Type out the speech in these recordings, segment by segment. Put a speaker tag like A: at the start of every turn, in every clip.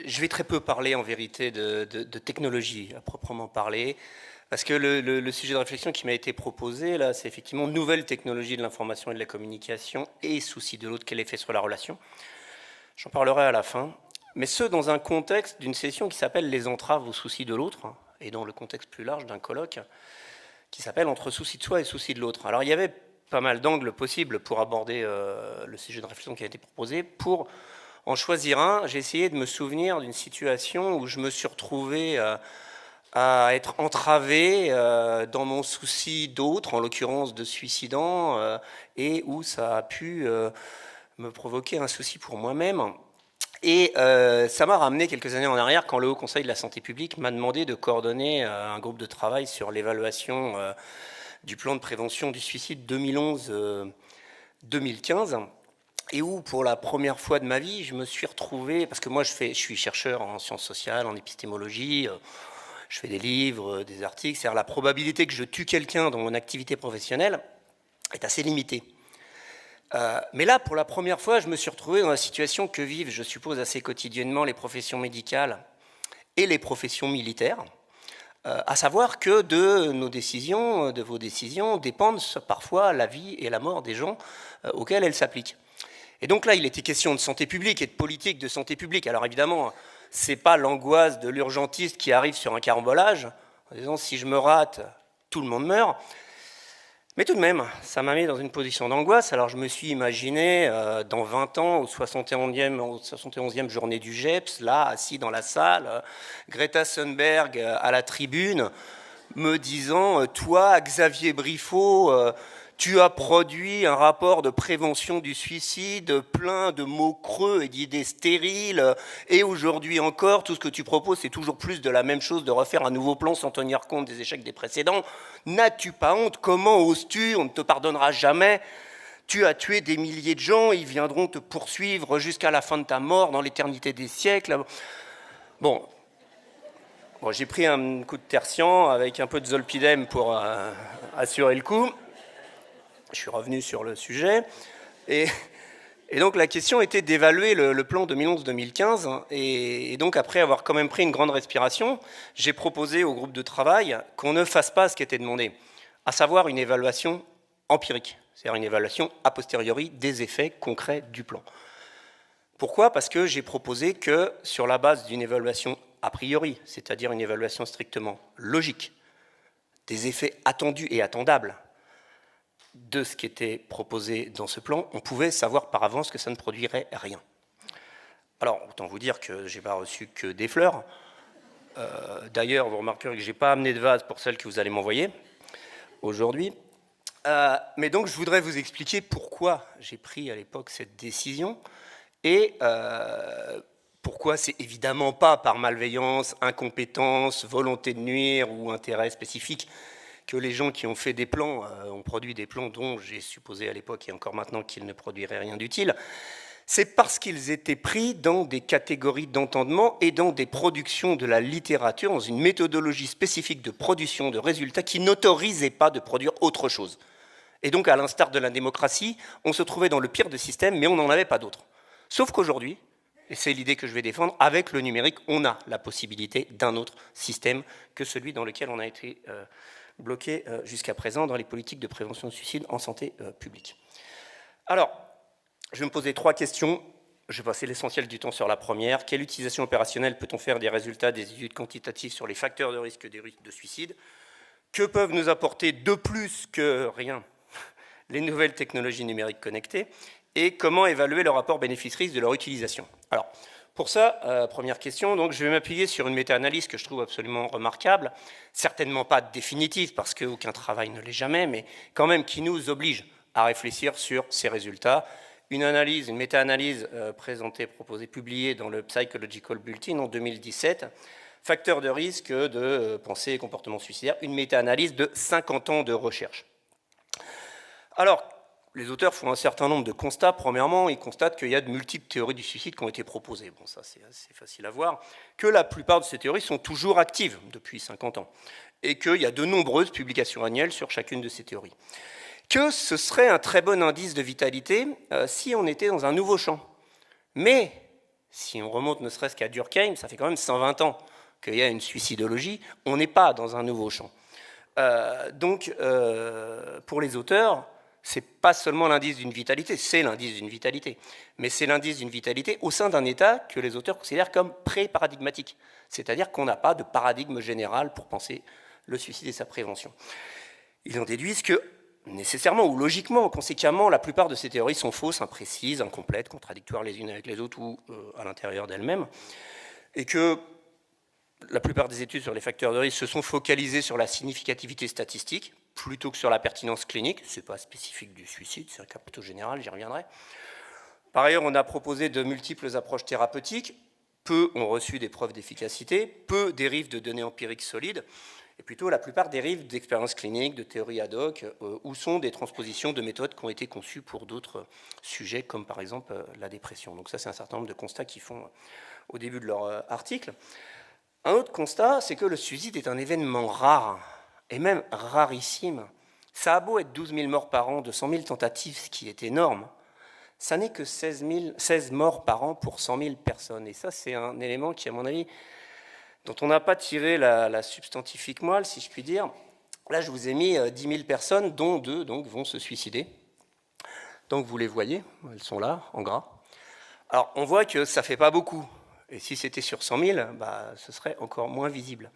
A: je vais très peu parler en vérité de technologie à proprement parler, parce que le sujet de réflexion qui m'a été proposé là, c'est effectivement nouvelles technologies de l'information et de la communication et souci de l'autre, quel effet sur la relation. J'en parlerai à la fin, mais ce dans un contexte d'une session qui s'appelle les entraves au souci de l'autre, et dans le contexte plus large d'un colloque qui s'appelle entre souci de soi et souci de l'autre. Alors il y avait pas mal d'angles possibles pour aborder le sujet de réflexion qui a été proposé. Pour en choisir un, j'ai essayé de me souvenir d'une situation où je me suis retrouvé à être entravé dans mon souci d'autre, en l'occurrence de suicidant, et où ça a pu me provoquer un souci pour moi-même. Et ça m'a ramené quelques années en arrière quand le Haut Conseil de la Santé publique m'a demandé de coordonner un groupe de travail sur l'évaluation du plan de prévention du suicide 2011-2015. Et où, pour la première fois de ma vie, je me suis retrouvé, parce que moi je suis chercheur en sciences sociales, en épistémologie, je fais des livres, des articles, c'est-à-dire la probabilité que je tue quelqu'un dans mon activité professionnelle est assez limitée. Mais là, pour la première fois, je me suis retrouvé dans la situation que vivent, je suppose, assez quotidiennement les professions médicales et les professions militaires, à savoir que de nos décisions, de vos décisions, dépendent parfois la vie et la mort des gens auxquels elles s'appliquent. Et donc là, il était question de santé publique et de politique de santé publique. Alors évidemment, ce n'est pas l'angoisse de l'urgentiste qui arrive sur un carambolage, en disant si je me rate, tout le monde meurt. Mais tout de même, ça m'a mis dans une position d'angoisse. Alors je me suis imaginé, dans 20 ans, au 71e journée du GEPS, là, assis dans la salle, Greta Thunberg à la tribune, me disant, toi, Xavier Briffaut, tu as produit un rapport de prévention du suicide plein de mots creux et d'idées stériles, et aujourd'hui encore, tout ce que tu proposes, c'est toujours plus de la même chose, de refaire un nouveau plan sans tenir compte des échecs des précédents. N'as-tu pas honte? Comment oses-tu? On ne te pardonnera jamais. Tu as tué des milliers de gens, ils viendront te poursuivre jusqu'à la fin de ta mort, dans l'éternité des siècles. Bon, j'ai pris un coup de tertian avec un peu de zolpidem pour assurer le coup. Je suis revenu sur le sujet. Et donc la question était d'évaluer le plan 2011-2015. Et donc après avoir quand même pris une grande respiration, j'ai proposé au groupe de travail qu'on ne fasse pas ce qui était demandé, à savoir une évaluation empirique, c'est-à-dire une évaluation a posteriori des effets concrets du plan. Pourquoi? Parce que j'ai proposé que sur la base d'une évaluation a priori, c'est-à-dire une évaluation strictement logique, des effets attendus et attendables, de ce qui était proposé dans ce plan, on pouvait savoir par avance que ça ne produirait rien. Alors, autant vous dire que je n'ai pas reçu que des fleurs. D'ailleurs, vous remarquerez que je n'ai pas amené de vase pour celle que vous allez m'envoyer aujourd'hui. Mais donc, je voudrais vous expliquer pourquoi j'ai pris à l'époque cette décision et pourquoi c'est évidemment pas par malveillance, incompétence, volonté de nuire ou intérêt spécifique que les gens qui ont fait des plans ont produit des plans dont j'ai supposé à l'époque et encore maintenant qu'ils ne produiraient rien d'utile. C'est parce qu'ils étaient pris dans des catégories d'entendement et dans des productions de la littérature, dans une méthodologie spécifique de production de résultats qui n'autorisait pas de produire autre chose. Et donc, à l'instar de la démocratie, on se trouvait dans le pire des systèmes, mais on n'en avait pas d'autre. Sauf qu'aujourd'hui, et c'est l'idée que je vais défendre, avec le numérique, on a la possibilité d'un autre système que celui dans lequel on a été bloqué jusqu'à présent dans les politiques de prévention du suicide en santé publique. Alors, je vais me poser 3 questions. Je vais passer l'essentiel du temps sur la première. Quelle utilisation opérationnelle peut-on faire des résultats des études quantitatives sur les facteurs de risque des risques de suicide? Que peuvent nous apporter de plus que rien les nouvelles technologies numériques connectées? Et comment évaluer le rapport bénéfice-risque de leur utilisation? Alors, pour ça, première question, donc je vais m'appuyer sur une méta-analyse que je trouve absolument remarquable, certainement pas définitive, parce qu'aucun travail ne l'est jamais, mais quand même qui nous oblige à réfléchir sur ces résultats. Une analyse, une méta-analyse présentée, proposée, publiée dans le Psychological Bulletin en 2017, facteurs de risque de pensée et comportement suicidaire, une méta-analyse de 50 ans de recherche. Alors, les auteurs font un certain nombre de constats. Premièrement, ils constatent qu'il y a de multiples théories du suicide qui ont été proposées. Bon, ça, c'est assez facile à voir. Que la plupart de ces théories sont toujours actives depuis 50 ans. Et qu'il y a de nombreuses publications annuelles sur chacune de ces théories. Que ce serait un très bon indice de vitalité si on était dans un nouveau champ. Mais Si on remonte ne serait-ce qu'à Durkheim, ça fait quand même 120 ans qu'il y a une suicidologie. On n'est pas dans un nouveau champ. Pour les auteurs, c'est pas seulement l'indice d'une vitalité, c'est l'indice d'une vitalité, mais c'est l'indice d'une vitalité au sein d'un état que les auteurs considèrent comme pré-paradigmatique, c'est-à-dire qu'on n'a pas de paradigme général pour penser le suicide et sa prévention. Ils en déduisent que, nécessairement ou logiquement, conséquemment, la plupart de ces théories sont fausses, imprécises, incomplètes, contradictoires les unes avec les autres ou à l'intérieur d'elles-mêmes, et que la plupart des études sur les facteurs de risque se sont focalisées sur la significativité statistique plutôt que sur la pertinence clinique. Ce n'est pas spécifique du suicide, c'est un cas plutôt général, j'y reviendrai. Par ailleurs, on a proposé de multiples approches thérapeutiques. Peu ont reçu des preuves d'efficacité, peu dérivent de données empiriques solides, et plutôt la plupart dérivent d'expériences cliniques, de théories ad hoc, ou sont des transpositions de méthodes qui ont été conçues pour d'autres sujets, comme par exemple la dépression. Donc ça, c'est un certain nombre de constats qu'ils font au début de leur article. Un autre constat, c'est que le suicide est un événement rare, et même rarissime. Ça a beau être 12 000 morts par an, 200 000 tentatives, ce qui est énorme, ça n'est que 16 morts par an pour 100 000 personnes. Et ça, c'est un élément qui, à mon avis, dont on n'a pas tiré la substantifique moelle, si je puis dire. Là, je vous ai mis 10 000 personnes, dont 2 donc, vont se suicider. Donc, vous les voyez, elles sont là, en gras. Alors, on voit que ça ne fait pas beaucoup. Et si c'était sur 100 000, ce serait encore moins visible.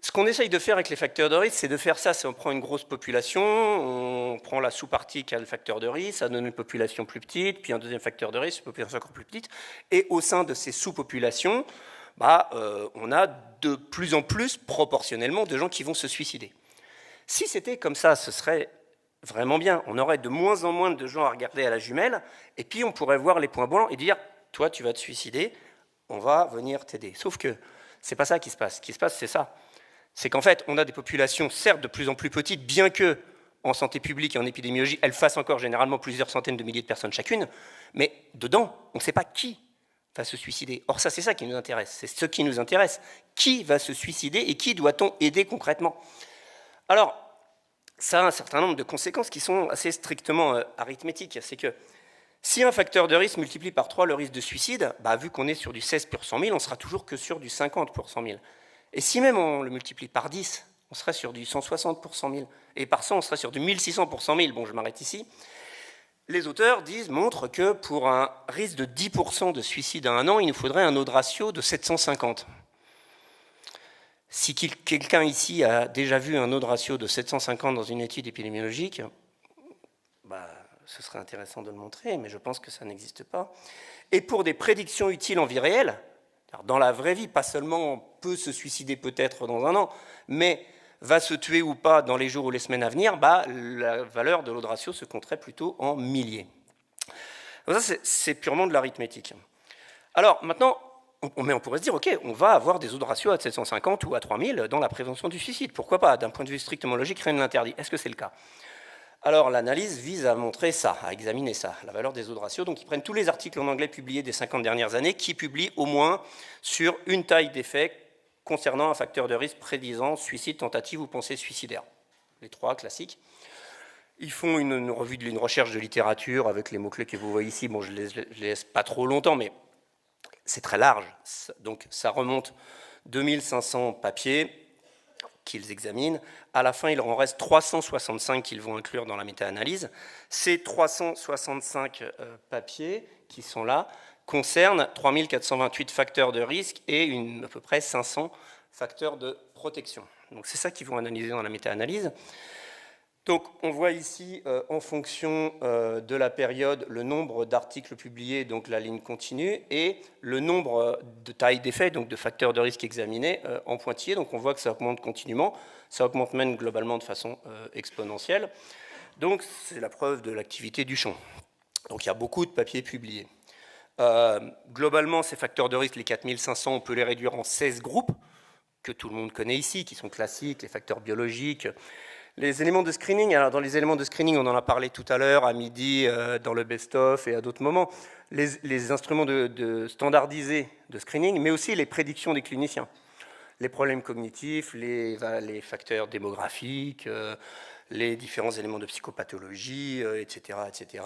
A: Ce qu'on essaye de faire avec les facteurs de risque, c'est de faire ça. On prend une grosse population, on prend la sous-partie qui a le facteur de risque, ça donne une population plus petite, puis un deuxième facteur de risque, une population encore plus petite. Et au sein de ces sous-populations, on a de plus en plus, proportionnellement, de gens qui vont se suicider. Si c'était comme ça, ce serait vraiment bien. On aurait de moins en moins de gens à regarder à la jumelle, et puis on pourrait voir les points blancs et dire « toi, tu vas te suicider ». On va venir t'aider. Sauf que c'est pas ça qui se passe. Ce qui se passe, c'est ça. C'est qu'en fait, on a des populations, certes, de plus en plus petites, bien que en santé publique et en épidémiologie, elles fassent encore généralement plusieurs centaines de milliers de personnes chacune, mais dedans, on ne sait pas qui va se suicider. Or, ça, c'est ça qui nous intéresse. C'est ce qui nous intéresse. Qui va se suicider et qui doit-on aider concrètement? Alors, ça a un certain nombre de conséquences qui sont assez strictement arithmétiques. C'est que si un facteur de risque multiplie par 3 le risque de suicide, vu qu'on est sur du 16 pour 100 000, on sera toujours que sur du 50 pour 100 000. Et si même on le multiplie par 10, on serait sur du 160 pour 100 000. Et par 100, on serait sur du 1600 pour 100 000. Bon, je m'arrête ici. Les auteurs montrent que pour un risque de 10% de suicide à un an, il nous faudrait un odds ratio de 750. Si quelqu'un ici a déjà vu un odds ratio de 750 dans une étude épidémiologique, ce serait intéressant de le montrer, mais je pense que ça n'existe pas. Et pour des prédictions utiles en vie réelle, dans la vraie vie, pas seulement on peut se suicider peut-être dans un an, mais va se tuer ou pas dans les jours ou les semaines à venir, la valeur de l'odds ratio se compterait plutôt en milliers. Donc ça, c'est purement de l'arithmétique. Alors maintenant, on pourrait se dire, ok, on va avoir des odds ratio à 750 ou à 3000 dans la prévention du suicide. Pourquoi pas? D'un point de vue strictement logique, rien ne l'interdit. Est-ce que c'est le cas? Alors l'analyse vise à montrer ça, à examiner ça, la valeur des odds ratio. Donc ils prennent tous les articles en anglais publiés des 50 dernières années qui publient au moins sur une taille d'effet concernant un facteur de risque prédisant suicide, tentative ou pensée suicidaire. Les 3 classiques. Ils font une recherche de littérature avec les mots-clés que vous voyez ici. Bon, je les laisse pas trop longtemps, mais c'est très large. Donc ça remonte 2500 papiers qu'ils examinent. À la fin, il en reste 365 qu'ils vont inclure dans la méta-analyse. Ces 365 papiers qui sont là concernent 3428 facteurs de risque et à peu près 500 facteurs de protection. Donc c'est ça qu'ils vont analyser dans la méta-analyse. Donc on voit ici, en fonction de la période, le nombre d'articles publiés, donc la ligne continue, et le nombre de tailles d'effet, donc de facteurs de risque examinés en pointillé. Donc on voit que ça augmente continuellement, ça augmente même globalement de façon exponentielle. Donc c'est la preuve de l'activité du champ. Donc il y a beaucoup de papiers publiés. Globalement, ces facteurs de risque, les 4500, on peut les réduire en 16 groupes, que tout le monde connaît ici, qui sont classiques, les facteurs biologiques. Les éléments de screening, alors dans les éléments de screening, on en a parlé tout à l'heure, à midi, dans le best-of et à d'autres moments, les instruments standardisés de screening, mais aussi les prédictions des cliniciens. Les problèmes cognitifs, les facteurs démographiques, les différents éléments de psychopathologie, etc. etc.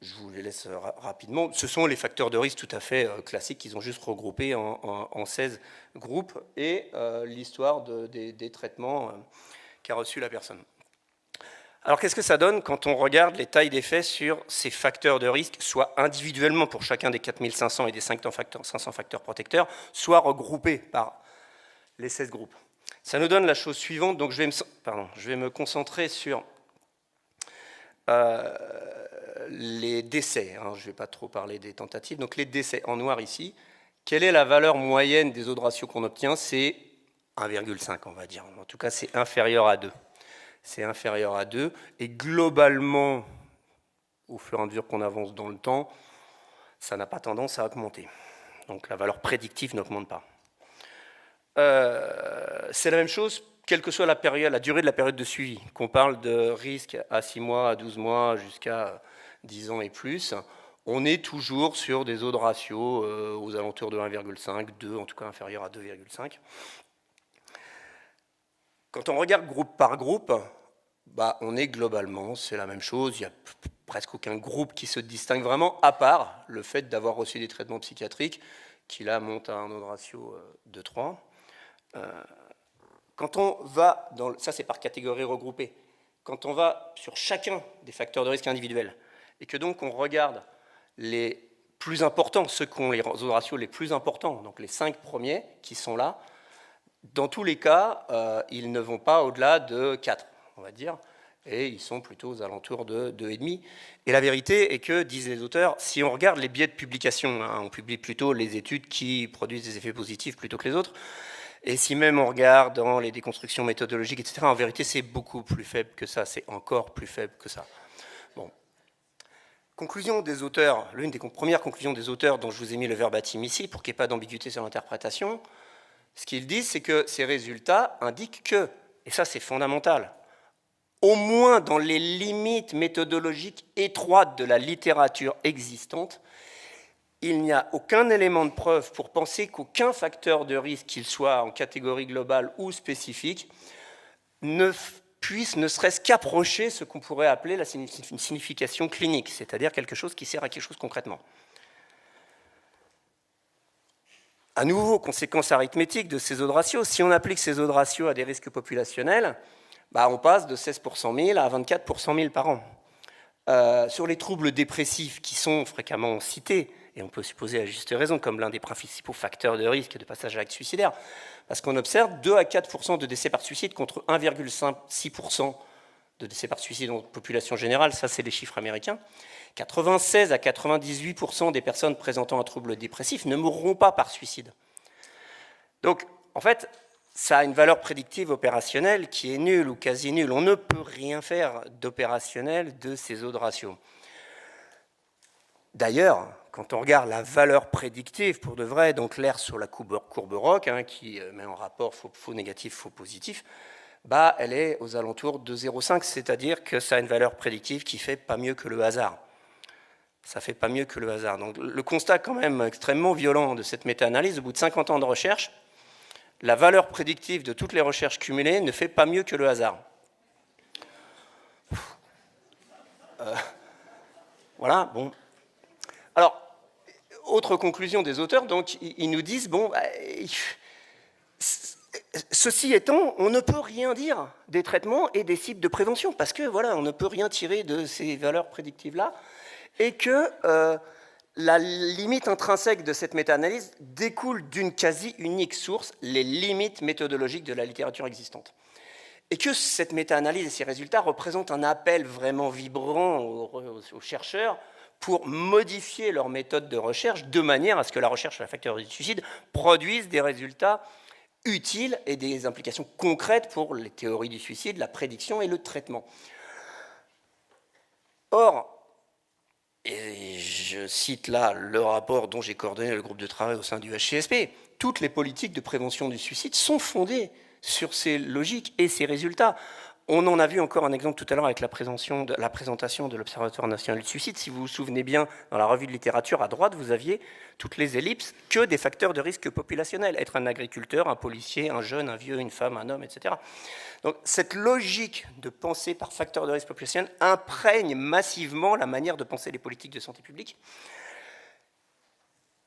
A: je vous les laisse rapidement. Ce sont les facteurs de risque tout à fait classiques qu'ils ont juste regroupés en 16 groupes et l'histoire des traitements qu'a reçu la personne. Alors qu'est-ce que ça donne quand on regarde les tailles d'effet sur ces facteurs de risque, soit individuellement pour chacun des 4500 et des 500 facteurs protecteurs, soit regroupés par les 16 groupes. Ça nous donne la chose suivante, donc je vais me concentrer sur les décès, hein, je ne vais pas trop parler des tentatives, donc les décès en noir ici. Quelle est la valeur moyenne des odds ratio qu'on obtient? C'est 1,5 on va dire, en tout cas c'est inférieur à 2. C'est inférieur à 2, et globalement, au fur et à mesure qu'on avance dans le temps, ça n'a pas tendance à augmenter. Donc la valeur prédictive n'augmente pas. C'est la même chose, quelle que soit la durée de la période de suivi, qu'on parle de risque à 6 mois, à 12 mois, jusqu'à 10 ans et plus, on est toujours sur des odds ratio aux alentours de 1,5, 2, en tout cas inférieur à 2,5. Quand on regarde groupe par groupe, on est globalement, c'est la même chose, il n'y a presque aucun groupe qui se distingue vraiment, à part le fait d'avoir reçu des traitements psychiatriques, qui là montent à un odds ratio de 3. Quand on va, ça c'est par catégorie regroupée, quand on va sur chacun des facteurs de risque individuels, et que donc on regarde les plus importants, ceux qui ont les odds ratios les plus importants, donc les 5 premiers qui sont là, dans tous les cas, ils ne vont pas au-delà de 4, on va dire, et ils sont plutôt aux alentours de 2,5. Et la vérité est que, disent les auteurs, si on regarde les biais de publication, hein, on publie plutôt les études qui produisent des effets positifs plutôt que les autres, et si même on regarde dans les déconstructions méthodologiques, etc., en vérité, c'est beaucoup plus faible que ça, c'est encore plus faible que ça. Bon. Conclusion des auteurs, l'une des premières conclusions des auteurs dont je vous ai mis le verbatim ici, pour qu'il n'y ait pas d'ambiguïté sur l'interprétation, ce qu'ils disent, c'est que ces résultats indiquent que, et ça c'est fondamental, au moins dans les limites méthodologiques étroites de la littérature existante, il n'y a aucun élément de preuve pour penser qu'aucun facteur de risque, qu'il soit en catégorie globale ou spécifique, ne puisse ne serait-ce qu'approcher ce qu'on pourrait appeler une signification clinique, c'est-à-dire quelque chose qui sert à quelque chose concrètement. À nouveau, conséquence arithmétique de ces odds ratios, si on applique ces odds ratios à des risques populationnels, on passe de 16 pour 100 000 à 24 pour 100 000 par an. Sur les troubles dépressifs qui sont fréquemment cités, et on peut supposer à juste raison comme l'un des principaux facteurs de risque de passage à l'acte suicidaire, parce qu'on observe 2 à 4% de décès par suicide contre 1,6% de décès par suicide en population générale, ça c'est les chiffres américains. 96 à 98% des personnes présentant un trouble dépressif ne mourront pas par suicide. Donc, en fait, ça a une valeur prédictive opérationnelle qui est nulle ou quasi nulle. On ne peut rien faire d'opérationnel de ces odds ratios. D'ailleurs, quand on regarde la valeur prédictive pour de vrai, donc l'air sur la courbe ROC, hein, qui met en rapport faux négatif, faux positif, elle est aux alentours de 0,5, c'est-à-dire que ça a une valeur prédictive qui fait pas mieux que le hasard. Ça fait pas mieux que le hasard. Donc le constat quand même extrêmement violent de cette méta-analyse, au bout de 50 ans de recherche, la valeur prédictive de toutes les recherches cumulées ne fait pas mieux que le hasard. Voilà, bon. Alors, autre conclusion des auteurs, donc ils nous disent, ceci étant, on ne peut rien dire des traitements et des cibles de prévention, parce que voilà, on ne peut rien tirer de ces valeurs prédictives-là, et que la limite intrinsèque de cette méta-analyse découle d'une quasi unique source, les limites méthodologiques de la littérature existante. Et que cette méta-analyse et ces résultats représentent un appel vraiment vibrant aux chercheurs pour modifier leur méthode de recherche de manière à ce que la recherche sur la facteur de suicide produise des résultats utiles et des implications concrètes pour les théories du suicide, la prédiction et le traitement. Or, et je cite là le rapport dont j'ai coordonné le groupe de travail au sein du HCSP, toutes les politiques de prévention du suicide sont fondées sur ces logiques et ces résultats. On en a vu encore un exemple tout à l'heure avec la présentation de l'Observatoire national du suicide. Si vous vous souvenez bien, dans la revue de littérature, à droite, vous aviez toutes les ellipses que des facteurs de risque populationnel. Être un agriculteur, un policier, un jeune, un vieux, une femme, un homme, etc. Donc cette logique de penser par facteur de risque populationnel imprègne massivement la manière de penser les politiques de santé publique.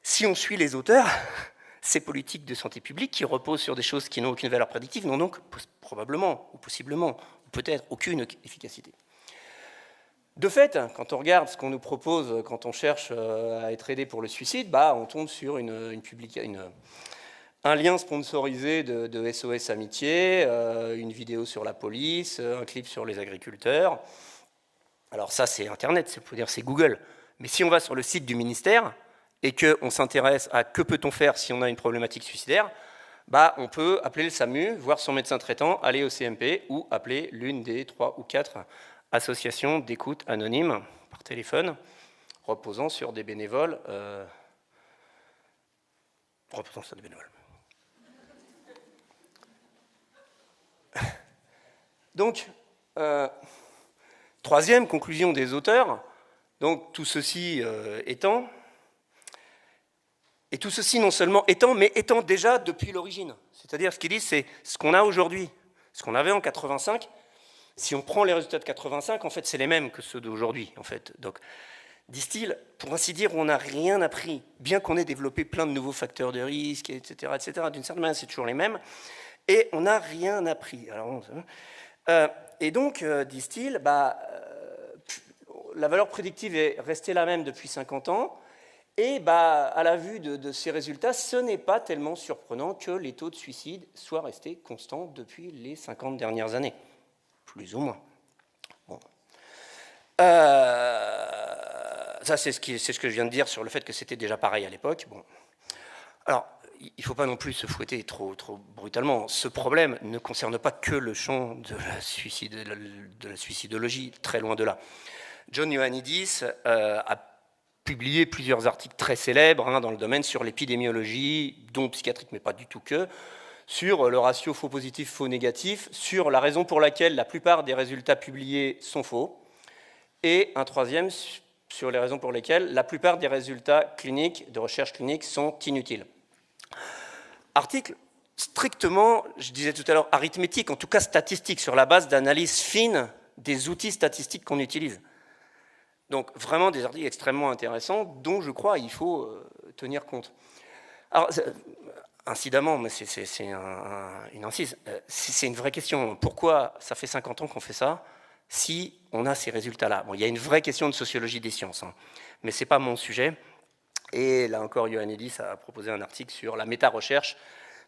A: Si on suit les auteurs, ces politiques de santé publique qui reposent sur des choses qui n'ont aucune valeur prédictive n'ont donc probablement, ou possiblement, ou peut-être aucune efficacité. De fait, quand on regarde ce qu'on nous propose quand on cherche à être aidé pour le suicide, on tombe sur un lien sponsorisé de SOS Amitié, une vidéo sur la police, un clip sur les agriculteurs. Alors ça, c'est Internet, c'est Google. Mais si on va sur le site du ministère, et qu'on s'intéresse à que peut-on faire si on a une problématique suicidaire, on peut appeler le SAMU, voir son médecin traitant, aller au CMP ou appeler l'une des 3 ou 4 associations d'écoute anonyme par téléphone, reposant sur des bénévoles. Donc, troisième conclusion des auteurs, donc tout ceci étant... Et tout ceci non seulement étant, mais étant déjà depuis l'origine. C'est-à-dire, ce qu'ils disent, c'est ce qu'on a aujourd'hui, ce qu'on avait en 85. Si on prend les résultats de 85, en fait, c'est les mêmes que ceux d'aujourd'hui, en fait. Donc, disent-ils, pour ainsi dire, on n'a rien appris, bien qu'on ait développé plein de nouveaux facteurs de risque, etc., etc. D'une certaine manière, c'est toujours les mêmes, et on n'a rien appris. Alors, et donc, disent-ils, la valeur prédictive est restée la même depuis 50 ans. Et à la vue de ces résultats, ce n'est pas tellement surprenant que les taux de suicide soient restés constants depuis les 50 dernières années, plus ou moins. Bon. Ça, c'est ce que je viens de dire sur le fait que c'était déjà pareil à l'époque. Bon. Alors, il ne faut pas non plus se fouetter trop brutalement. Ce problème ne concerne pas que le champ de la suicidologie, très loin de là. John Ioannidis a publié plusieurs articles très célèbres dans le domaine sur l'épidémiologie, dont psychiatrique, mais pas du tout que, sur le ratio faux positif, faux négatif, sur la raison pour laquelle la plupart des résultats publiés sont faux, et un troisième sur les raisons pour lesquelles la plupart des résultats cliniques, de recherche clinique, sont inutiles. Article strictement, je disais tout à l'heure, arithmétique, en tout cas statistique, sur la base d'analyses fines des outils statistiques qu'on utilise. Donc vraiment des articles extrêmement intéressants dont je crois il faut tenir compte. Alors, incidemment, mais c'est une incise, c'est une vraie question. Pourquoi ça fait 50 ans qu'on fait ça si on a ces résultats-là? Bon, il y a une vraie question de sociologie des sciences, mais ce n'est pas mon sujet. Et là encore, Ioannidis a proposé un article sur la méta-recherche.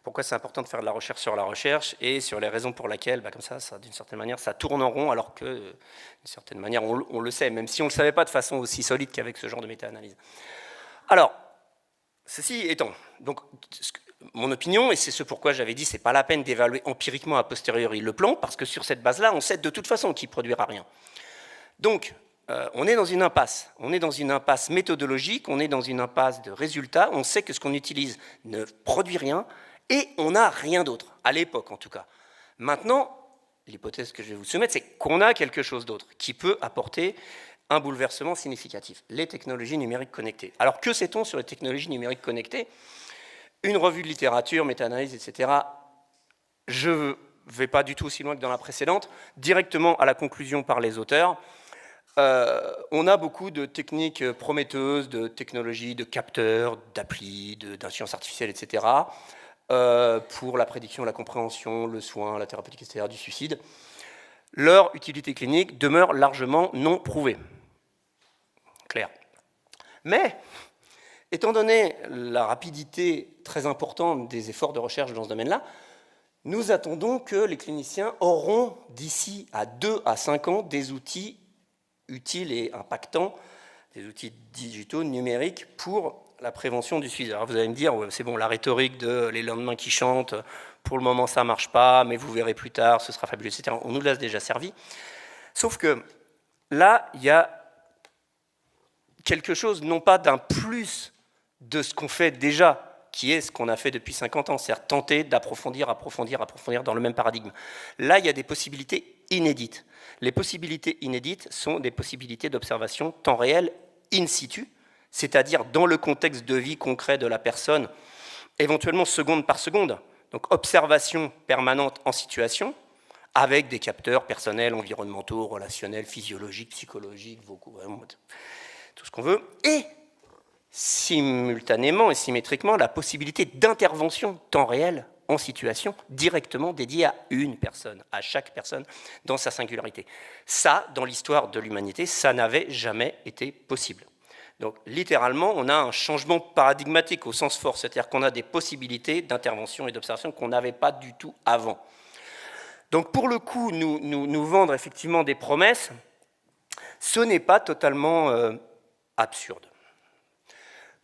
A: Pourquoi c'est important de faire de la recherche sur la recherche et sur les raisons pour lesquelles, comme ça, d'une certaine manière, ça tourne en rond, alors que, d'une certaine manière, on le sait, même si on ne le savait pas de façon aussi solide qu'avec ce genre de méta-analyse. Alors, ceci étant, donc, mon opinion, et c'est ce pourquoi j'avais dit, c'est pas la peine d'évaluer empiriquement a posteriori le plan, parce que sur cette base-là, on sait de toute façon qu'il ne produira rien. Donc, on est dans une impasse. On est dans une impasse méthodologique, on est dans une impasse de résultats, on sait que ce qu'on utilise ne produit rien, et on n'a rien d'autre, à l'époque en tout cas. Maintenant, l'hypothèse que je vais vous soumettre, c'est qu'on a quelque chose d'autre qui peut apporter un bouleversement significatif, les technologies numériques connectées. Alors que sait-on sur les technologies numériques connectées? Une revue de littérature, méta-analyse, etc. Je ne vais pas du tout aussi loin que dans la précédente, directement à la conclusion par les auteurs. On a beaucoup de techniques prometteuses, de technologies, de capteurs, d'applis, d'intelligence artificielle, etc., pour la prédiction, la compréhension, le soin, la thérapeutique, etc., du suicide. Leur utilité clinique demeure largement non prouvée. Clair. Mais, étant donné la rapidité très importante des efforts de recherche dans ce domaine-là, nous attendons que les cliniciens auront d'ici à 2 à 5 ans des outils utiles et impactants, des outils digitaux, numériques, pour la prévention du suicide. Alors vous allez me dire, c'est bon, la rhétorique de les lendemains qui chantent, pour le moment ça ne marche pas, mais vous verrez plus tard, ce sera fabuleux, etc. On nous l'a déjà servi. Sauf que là, il y a quelque chose, non pas d'un plus de ce qu'on fait déjà, qui est ce qu'on a fait depuis 50 ans, c'est-à-dire tenter d'approfondir, approfondir dans le même paradigme. Là, il y a des possibilités inédites. Les possibilités inédites sont des possibilités d'observation temps réel in situ, c'est-à-dire dans le contexte de vie concret de la personne, éventuellement seconde par seconde. Donc observation permanente en situation, avec des capteurs personnels, environnementaux, relationnels, physiologiques, psychologiques, tout ce qu'on veut, et simultanément et symétriquement la possibilité d'intervention temps réel en situation directement dédiée à une personne, à chaque personne dans sa singularité. Ça, dans l'histoire de l'humanité, ça n'avait jamais été possible. Donc littéralement, on a un changement paradigmatique au sens fort, c'est-à-dire qu'on a des possibilités d'intervention et d'observation qu'on n'avait pas du tout avant. Donc pour le coup, nous vendre effectivement des promesses, ce n'est pas totalement absurde.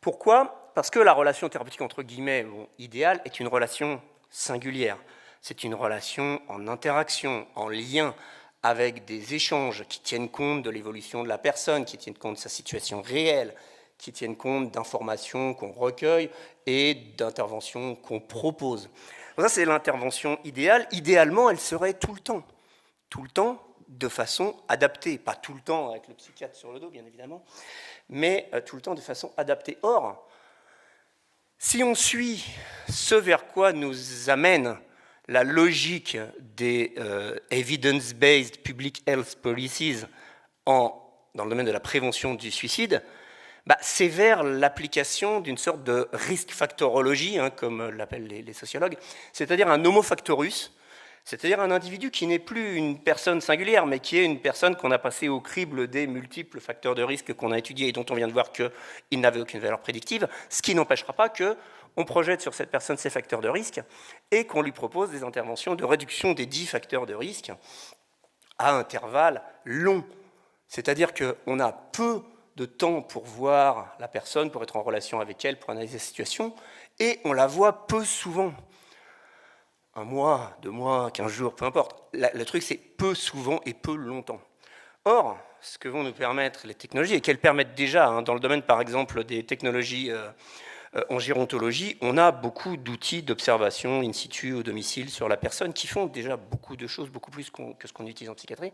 A: Pourquoi ? Parce que la relation thérapeutique entre guillemets idéale est une relation singulière. C'est une relation en interaction, en lien, avec des échanges qui tiennent compte de l'évolution de la personne, qui tiennent compte de sa situation réelle, qui tiennent compte d'informations qu'on recueille et d'interventions qu'on propose. Donc ça, c'est l'intervention idéale. Idéalement, elle serait tout le temps de façon adaptée. Pas tout le temps avec le psychiatre sur le dos, bien évidemment, mais tout le temps de façon adaptée. Or, si on suit ce vers quoi nous amène la logique des evidence-based public health policies dans le domaine de la prévention du suicide, c'est vers l'application d'une sorte de risk factorologie, comme l'appellent les sociologues, c'est-à-dire un homo factorus, c'est-à-dire un individu qui n'est plus une personne singulière, mais qui est une personne qu'on a passée au crible des multiples facteurs de risque qu'on a étudiés et dont on vient de voir qu'ils n'avaient aucune valeur prédictive, ce qui n'empêchera pas qu'on projette sur cette personne ces facteurs de risque et qu'on lui propose des interventions de réduction des 10 facteurs de risque à intervalles longs. C'est-à-dire qu'on a peu de temps pour voir la personne, pour être en relation avec elle, pour analyser la situation, et on la voit peu souvent. 1 mois, 2 mois, 15 jours, peu importe. Le truc, c'est peu souvent et peu longtemps. Or, ce que vont nous permettre les technologies, et qu'elles permettent déjà, dans le domaine, par exemple, des technologies en gérontologie, on a beaucoup d'outils d'observation in situ, au domicile, sur la personne, qui font déjà beaucoup de choses, beaucoup plus que ce qu'on utilise en psychiatrie.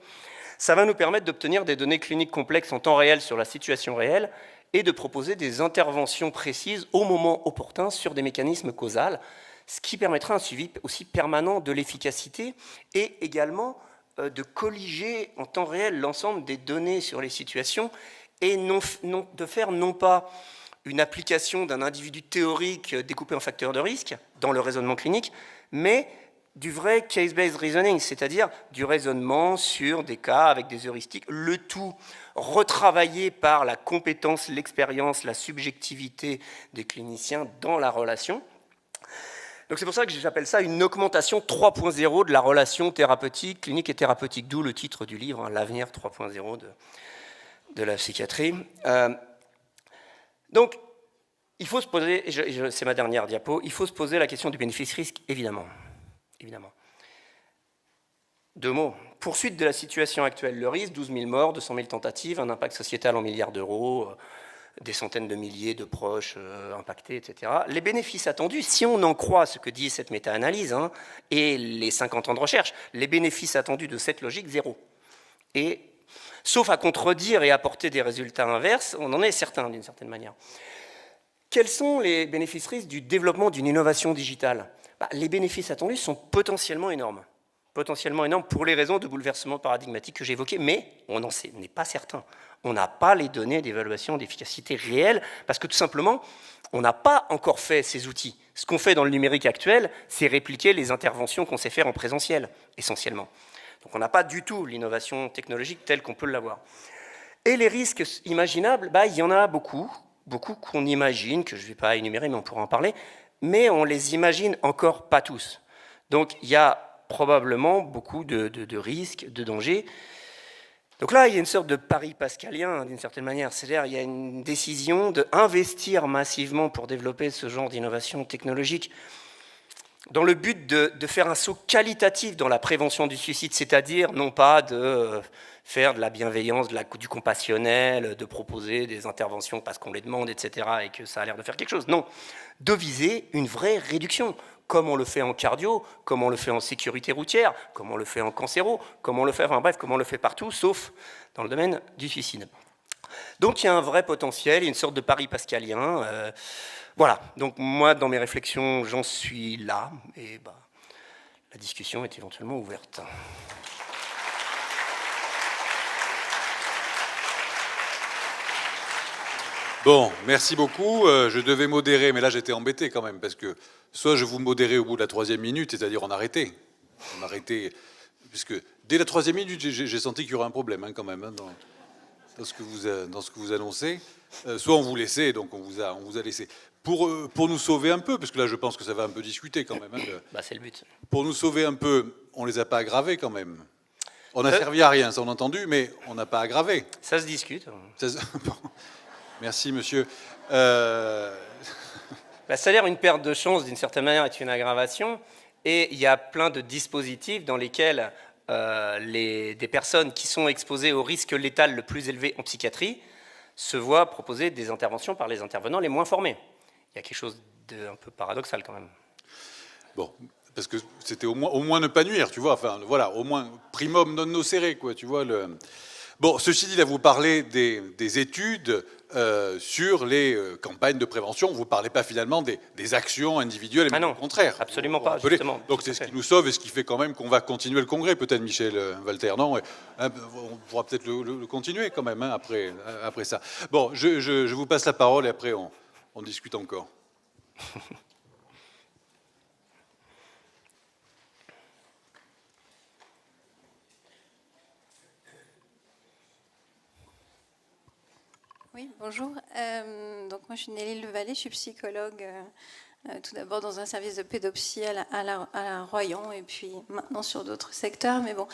A: Ça va nous permettre d'obtenir des données cliniques complexes en temps réel sur la situation réelle et de proposer des interventions précises au moment opportun sur des mécanismes causals, ce qui permettra un suivi aussi permanent de l'efficacité et également de colliger en temps réel l'ensemble des données sur les situations et de faire non pas une application d'un individu théorique découpé en facteurs de risque dans le raisonnement clinique, mais du vrai case-based reasoning, c'est-à-dire du raisonnement sur des cas avec des heuristiques, le tout retravaillé par la compétence, l'expérience, la subjectivité des cliniciens dans la relation. Donc c'est pour ça que j'appelle ça une augmentation 3.0 de la relation thérapeutique, clinique et thérapeutique, d'où le titre du livre, L'avenir 3.0 de la psychiatrie. Donc, il faut se poser, c'est ma dernière diapo, il faut se poser la question du bénéfice-risque, évidemment. 2 mots. Poursuite de la situation actuelle, le risque, 12 000 morts, 200 000 tentatives, un impact sociétal en milliards d'euros, des centaines de milliers de proches impactés, etc. Les bénéfices attendus, si on en croit ce que dit cette méta-analyse, et les 50 ans de recherche, les bénéfices attendus de cette logique, 0. Et, sauf à contredire et apporter des résultats inverses, on en est certain d'une certaine manière. Quels sont les bénéfices risques du développement d'une innovation digitale ? Les bénéfices attendus sont potentiellement énormes pour les raisons de bouleversement paradigmatique que j'ai évoquées, mais on n'en n'est pas certain. On n'a pas les données d'évaluation d'efficacité réelle, parce que tout simplement, on n'a pas encore fait ces outils. Ce qu'on fait dans le numérique actuel, c'est répliquer les interventions qu'on sait faire en présentiel, essentiellement. Donc on n'a pas du tout l'innovation technologique telle qu'on peut l'avoir. Et les risques imaginables, il y en a beaucoup qu'on imagine, que je ne vais pas énumérer, mais on pourra en parler, mais on les imagine encore pas tous. Donc il y a probablement beaucoup de risques, de dangers. Donc là, il y a une sorte de pari pascalien, d'une certaine manière. C'est-à-dire il y a une décision d'investir massivement pour développer ce genre d'innovation technologique dans le but de faire un saut qualitatif dans la prévention du suicide, c'est-à-dire non pas de faire de la bienveillance, du compassionnel, de proposer des interventions parce qu'on les demande, etc., et que ça a l'air de faire quelque chose. Non, de viser une vraie réduction. comme on le fait en cardio, comme on le fait en sécurité routière, comme on le fait en cancéro, comme on le fait, enfin bref, comme on le fait partout, sauf dans le domaine du suicide. Donc il y a un vrai potentiel, une sorte de pari pascalien. Voilà, donc moi dans mes réflexions j'en suis là, et bah, la discussion est éventuellement ouverte.
B: Bon, merci beaucoup. Je devais modérer, mais là j'étais embêté quand même, parce que soit je vous modérais au bout de la 3e minute, c'est-à-dire on arrêtait. On arrêtait, puisque dès la 3e minute, j'ai senti qu'il y aurait un problème quand même dans ce que vous annoncez. Soit on vous laissait, donc on vous a laissé. Pour nous sauver un peu, parce que là je pense que ça va un peu discuter quand même.
A: Bah, c'est le but.
B: Pour nous sauver un peu, on les a pas aggravés quand même. On n'a servi à rien, ça on a entendu, mais on n'a pas aggravé.
A: Ça se discute.
B: Bon. Merci, monsieur.
A: Bah, c'est-à-dire une perte de chance, d'une certaine manière, est une aggravation. Et il y a plein de dispositifs dans lesquels des personnes qui sont exposées au risque létal le plus élevé en psychiatrie se voient proposer des interventions par les intervenants les moins formés. Il y a quelque chose d'un peu paradoxal quand même.
B: Bon, parce que c'était au moins ne pas nuire, tu vois. Enfin, voilà, au moins primum non nocere, quoi, tu vois. Bon, ceci dit, là, vous parlez des études sur les campagnes de prévention. Vous ne parlez pas finalement des actions individuelles, mais
A: non,
B: au contraire.
A: Absolument pas, justement.
B: Donc c'est ce qui nous sauve et ce qui fait quand même qu'on va continuer le congrès, peut-être, Michel Walter, non? On pourra peut-être le continuer quand même, hein, après ça. Bon, je vous passe la parole et après on discute encore.
C: Oui, bonjour. Donc moi je suis Nelly Levalet, je suis psychologue tout d'abord dans un service de pédopsie à la Royan et puis maintenant sur d'autres secteurs. Mais bon,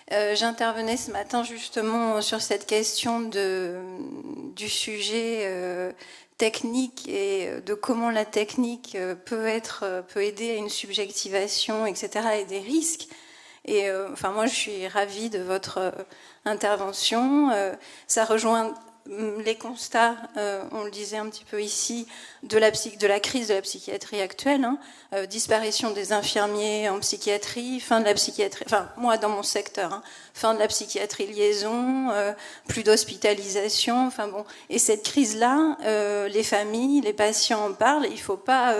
C: j'intervenais ce matin justement sur cette question du sujet technique et de comment la technique peut aider à une subjectivation, etc. et des risques. Et enfin moi je suis ravie de votre intervention. Ça rejoint les constats, on le disait un petit peu ici, de la crise de la psychiatrie actuelle, hein, disparition des infirmiers en psychiatrie, fin de la psychiatrie, enfin moi dans mon secteur, hein, fin de la psychiatrie liaison, plus d'hospitalisation, enfin bon, et cette crise-là, les familles, les patients en parlent, il ne faut pas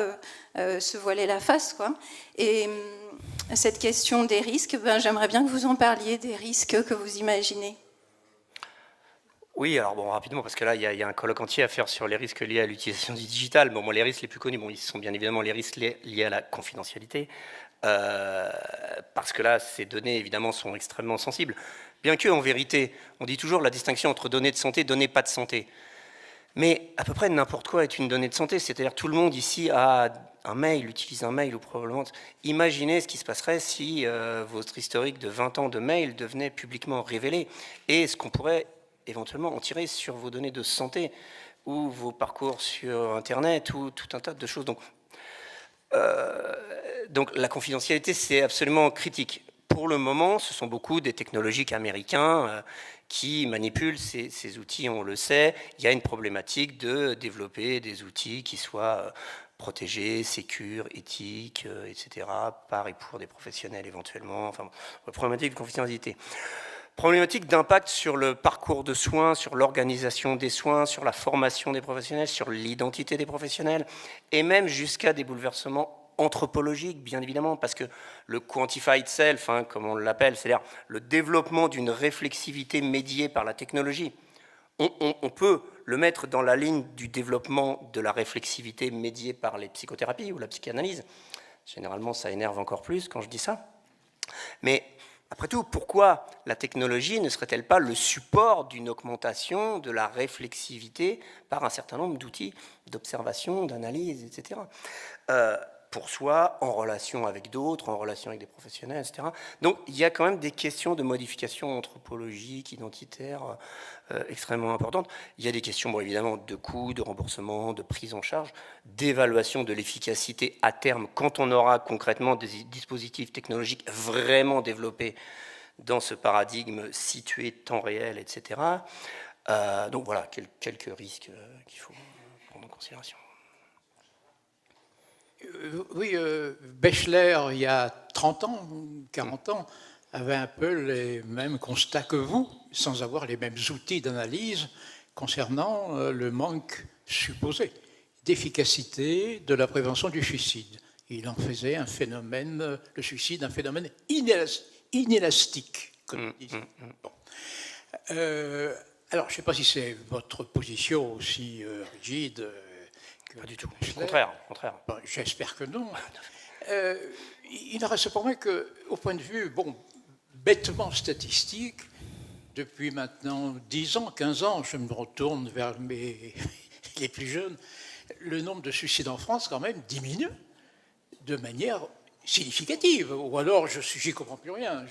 C: se voiler la face, quoi. Et cette question des risques, ben, j'aimerais bien que vous en parliez, des risques que vous imaginez.
A: Oui, alors bon, rapidement, parce que là, il y a un colloque entier à faire sur les risques liés à l'utilisation du digital. Bon, moi, les risques les plus connus, bon, ils sont bien évidemment les risques liés à la confidentialité, parce que là, ces données, évidemment, sont extrêmement sensibles. Bien que, en vérité, on dit toujours la distinction entre données de santé et données pas de santé. Mais à peu près n'importe quoi est une donnée de santé, c'est-à-dire tout le monde ici a un mail, utilise un mail ou probablement... Imaginez ce qui se passerait si votre historique de 20 ans de mail devenait publiquement révélé et ce qu'on pourrait éventuellement en tirer sur vos données de santé ou vos parcours sur Internet ou tout un tas de choses. Donc la confidentialité, c'est absolument critique. Pour le moment, ce sont beaucoup des technologiques américains qui manipulent ces outils, on le sait. Il y a une problématique de développer des outils qui soient protégés, sécures, éthiques, etc., par et pour des professionnels éventuellement. Enfin, problématique de confidentialité. Problématique d'impact sur le parcours de soins, sur l'organisation des soins, sur la formation des professionnels, sur l'identité des professionnels, et même jusqu'à des bouleversements anthropologiques, bien évidemment, parce que le quantified self, hein, comme on l'appelle, c'est-à-dire le développement d'une réflexivité médiée par la technologie, on peut le mettre dans la ligne du développement de la réflexivité médiée par les psychothérapies ou la psychanalyse. Généralement, ça énerve encore plus quand je dis ça. Mais après tout, pourquoi la technologie ne serait-elle pas le support d'une augmentation de la réflexivité par un certain nombre d'outils d'observation, d'analyse, etc. Pour soi, en relation avec d'autres, en relation avec des professionnels, etc. Donc il y a quand même des questions de modification anthropologique, identitaire, extrêmement importantes. Il y a des questions, bon, évidemment, de coûts, de remboursement, de prise en charge, d'évaluation de l'efficacité à terme, quand on aura concrètement des dispositifs technologiques vraiment développés dans ce paradigme situé temps réel, etc. Donc voilà, quelques risques qu'il faut prendre en considération.
D: Oui, Bechler, il y a 30 ans, 40 ans, avait un peu les mêmes constats que vous, sans avoir les mêmes outils d'analyse concernant le manque supposé d'efficacité de la prévention du suicide. Il en faisait un phénomène, le suicide, un phénomène inélastique, comme on dit. Bon. Alors, je ne sais pas si c'est votre position aussi rigide.
A: Pas du tout. Au contraire.
D: Bon, j'espère que non. Il n'en reste pas moins qu'au point de vue, bêtement statistique, depuis maintenant 10 ans, 15 ans, je me retourne vers les plus jeunes, le nombre de suicides en France, quand même, diminue de manière significative. Ou alors, j'y comprends plus rien.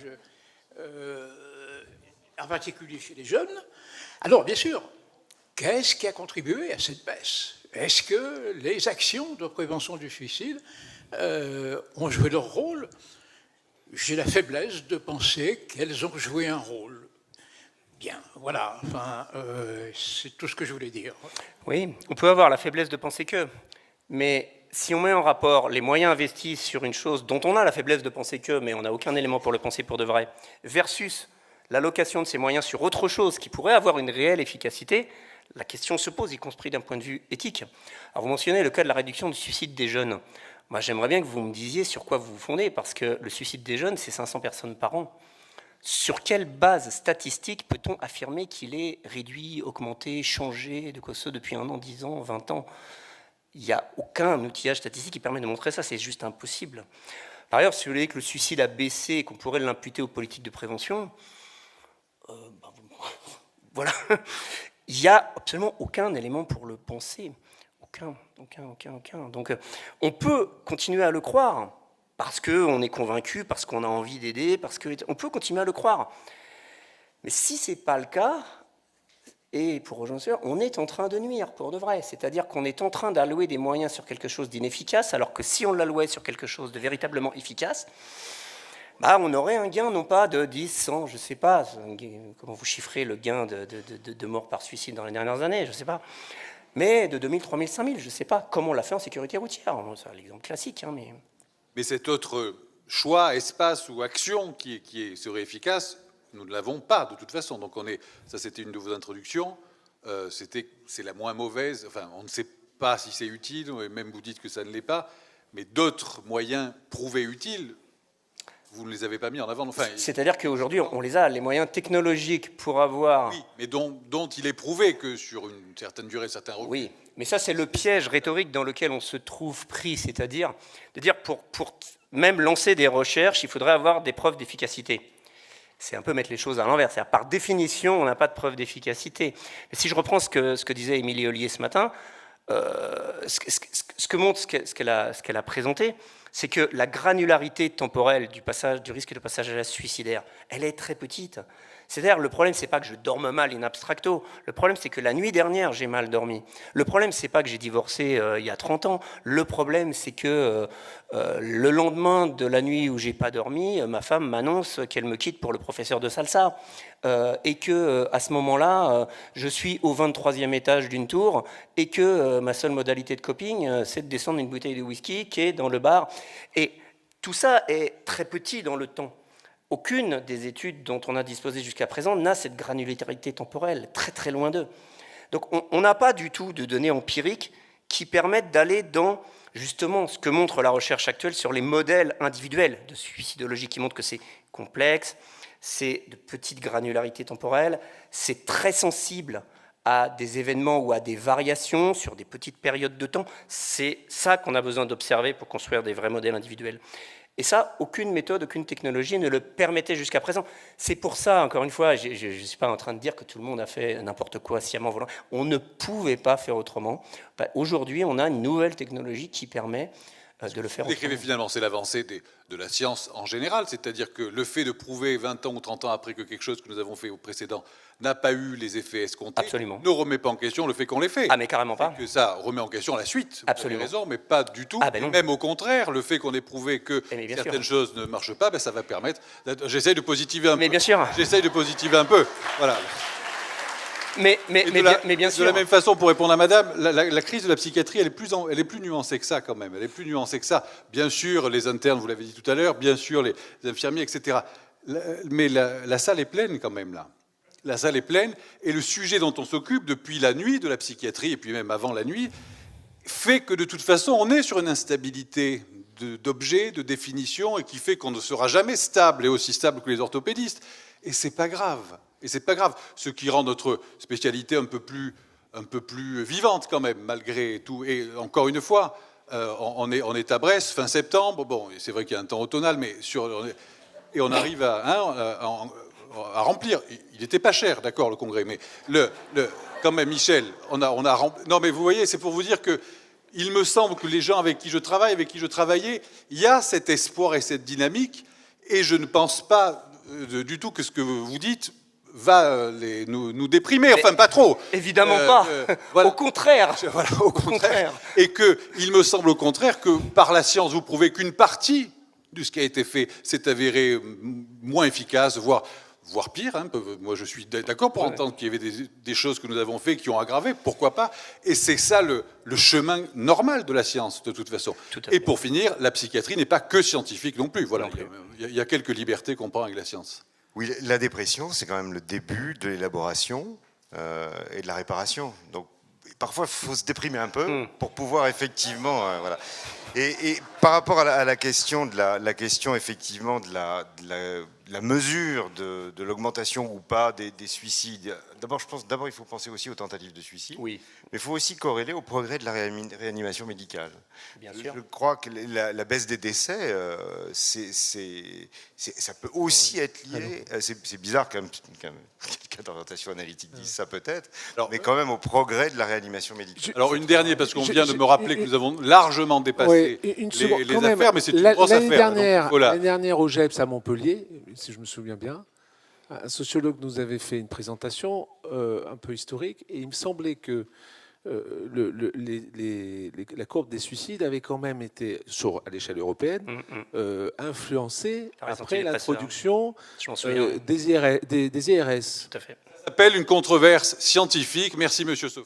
D: En particulier chez les jeunes. Alors, bien sûr, qu'est-ce qui a contribué à cette baisse? Est-ce que les actions de prévention du suicide ont joué leur rôle? J'ai la faiblesse de penser qu'elles ont joué un rôle. Bien, voilà, enfin, c'est tout ce que je voulais dire.
A: Oui, on peut avoir la faiblesse de penser que, mais si on met en rapport les moyens investis sur une chose dont on a la faiblesse de penser que, mais on n'a aucun élément pour le penser pour de vrai, versus l'allocation de ces moyens sur autre chose qui pourrait avoir une réelle efficacité, la question se pose, y compris d'un point de vue éthique. Alors vous mentionnez le cas de la réduction du suicide des jeunes. Moi j'aimerais bien que vous me disiez sur quoi vous vous fondez, parce que le suicide des jeunes, c'est 500 personnes par an. Sur quelle base statistique peut-on affirmer qu'il est réduit, augmenté, changé, de quoi ce depuis 1 an, 10 ans, 20 ans? Il n'y a aucun outillage statistique qui permet de montrer ça, c'est juste impossible. Par ailleurs, si vous voulez que le suicide a baissé et qu'on pourrait l'imputer aux politiques de prévention, voilà, il n'y a absolument aucun élément pour le penser. Aucun. Donc on peut continuer à le croire, parce qu'on est convaincu, parce qu'on a envie d'aider, on peut continuer à le croire. Mais si ce n'est pas le cas, et pour rejoindre cela, on est en train de nuire pour de vrai. C'est-à-dire qu'on est en train d'allouer des moyens sur quelque chose d'inefficace, alors que si on l'allouait sur quelque chose de véritablement efficace, on aurait un gain non pas de 10, 100, je ne sais pas, comment vous chiffrez le gain de morts par suicide dans les dernières années, je ne sais pas, mais de 2000, 3000, 5000, je ne sais pas, comme on l'a fait en sécurité routière. C'est l'exemple classique.
B: Mais cet autre choix, espace ou action qui serait efficace, nous ne l'avons pas de toute façon. Donc ça c'était une de vos introductions, c'est la moins mauvaise, enfin on ne sait pas si c'est utile, même vous dites que ça ne l'est pas, mais d'autres moyens prouvés utiles, vous ne les avez pas mis en avant. Enfin,
A: c'est-à-dire qu'aujourd'hui, on les a, les moyens technologiques pour avoir...
B: Oui, mais dont il est prouvé que sur une certaine durée, certains recours...
A: Oui, mais ça, c'est le piège rhétorique dans lequel on se trouve pris, c'est-à-dire de dire pour même lancer des recherches, il faudrait avoir des preuves d'efficacité. C'est un peu mettre les choses à l'envers. C'est-à-dire, par définition, on n'a pas de preuve d'efficacité. Mais si je reprends ce que disait Émilie Ollier ce matin, ce que montre ce qu'elle a présenté, c'est que la granularité temporelle du risque de passage à la suicidaire, elle est très petite. C'est-à-dire, le problème, c'est pas que je dorme mal in abstracto. Le problème, c'est que la nuit dernière, j'ai mal dormi. Le problème, c'est pas que j'ai divorcé il y a 30 ans. Le problème, c'est que le lendemain de la nuit où j'ai pas dormi, ma femme m'annonce qu'elle me quitte pour le professeur de salsa. Et que à ce moment-là, je suis au 23e étage d'une tour et que ma seule modalité de coping, c'est de descendre une bouteille de whisky qui est dans le bar. Et tout ça est très petit dans le temps. Aucune des études dont on a disposé jusqu'à présent n'a cette granularité temporelle, très très loin d'eux. Donc on n'a pas du tout de données empiriques qui permettent d'aller dans justement ce que montre la recherche actuelle sur les modèles individuels de suicidologie, qui montrent que c'est complexe, c'est de petite granularité temporelle, c'est très sensible à des événements ou à des variations sur des petites périodes de temps. C'est ça qu'on a besoin d'observer pour construire des vrais modèles individuels. Et ça, aucune méthode, aucune technologie ne le permettait jusqu'à présent. C'est pour ça, encore une fois, je ne suis pas en train de dire que tout le monde a fait n'importe quoi sciemment volant. On ne pouvait pas faire autrement. Aujourd'hui, on a une nouvelle technologie qui permet de le faire.
B: Vous décrivez finalement, c'est l'avancée de la science en général, c'est-à-dire que le fait de prouver 20 ans ou 30 ans après que quelque chose que nous avons fait au précédent n'a pas eu les effets escomptés,
A: absolument,
B: ne remet pas en question le fait qu'on l'ait fait.
A: Ah mais carrément pas.
B: Que ça remet en question la suite.
A: Absolument.
B: Vous avez raison, mais pas du tout. Même au contraire, le fait qu'on ait prouvé que certaines choses ne marchent pas, ça va permettre. J'essaye de positiver un peu.
A: Mais bien sûr.
B: J'essaye de positiver un peu. Voilà.
A: Mais bien
B: De
A: sûr.
B: la même façon, pour répondre à madame, la crise de la psychiatrie, elle est plus nuancée que ça quand même. Elle est plus nuancée que ça. Bien sûr, les internes, vous l'avez dit tout à l'heure, bien sûr, les infirmiers, etc. Mais la salle est pleine quand même là. La salle est pleine et le sujet dont on s'occupe depuis la nuit de la psychiatrie, et puis même avant la nuit, fait que de toute façon, on est sur une instabilité d'objets, de définition, et qui fait qu'on ne sera jamais stable et aussi stable que les orthopédistes. Et c'est pas grave. Et c'est pas grave. Ce qui rend notre spécialité un peu plus vivante quand même, malgré tout. Et encore une fois, on est à Brest, fin septembre. Bon, c'est vrai qu'il y a un temps automnal, mais et on arrive à remplir. Il n'était pas cher, d'accord, le congrès, mais quand même, Michel, on a rempli. Non, mais vous voyez, c'est pour vous dire que il me semble que les gens avec qui je travaille, avec qui je travaillais, il y a cet espoir et cette dynamique, et je ne pense pas du tout que ce que vous dites va nous déprimer, enfin pas trop.
A: Évidemment pas.
B: Voilà.
A: Au contraire.
B: Voilà, au contraire. Et il me semble au contraire que par la science, vous prouvez qu'une partie de ce qui a été fait s'est avéré moins efficace, voire pire. Hein. Moi, je suis d'accord pour entendre qu'il y avait des choses que nous avons fait qui ont aggravé, pourquoi pas. Et c'est ça le chemin normal de la science, de toute façon. Et pour finir, la psychiatrie n'est pas que scientifique non plus. Voilà, il y a quelques libertés qu'on prend avec la science.
E: Oui, la dépression, c'est quand même le début de l'élaboration et de la réparation. Donc, parfois, il faut se déprimer un peu pour pouvoir effectivement, voilà. Et par rapport à la question effectivement de la mesure de l'augmentation ou pas des suicides. D'abord, il faut penser aussi aux tentatives de suicide.
A: Oui.
E: Mais il faut aussi corréler au progrès de la réanimation médicale.
A: Bien sûr.
E: Je crois que la baisse des décès, ça peut aussi être lié. C'est bizarre quand même quelqu'un d'orientation analytique dise ça peut-être, mais quand même au progrès de la réanimation médicale.
B: Alors une dernière, parce qu'on vient de me rappeler que nous avons largement dépassé les affaires, mais c'est une grosse affaire.
F: L'année dernière au GEPS à Montpellier, si je me souviens bien, un sociologue nous avait fait une présentation un peu historique, et il me semblait que la courbe des suicides avait quand même été, à l'échelle européenne, influencée après l'introduction des IRS.
A: Tout à fait.
B: Ça s'appelle une controverse scientifique. Merci, monsieur Sophie.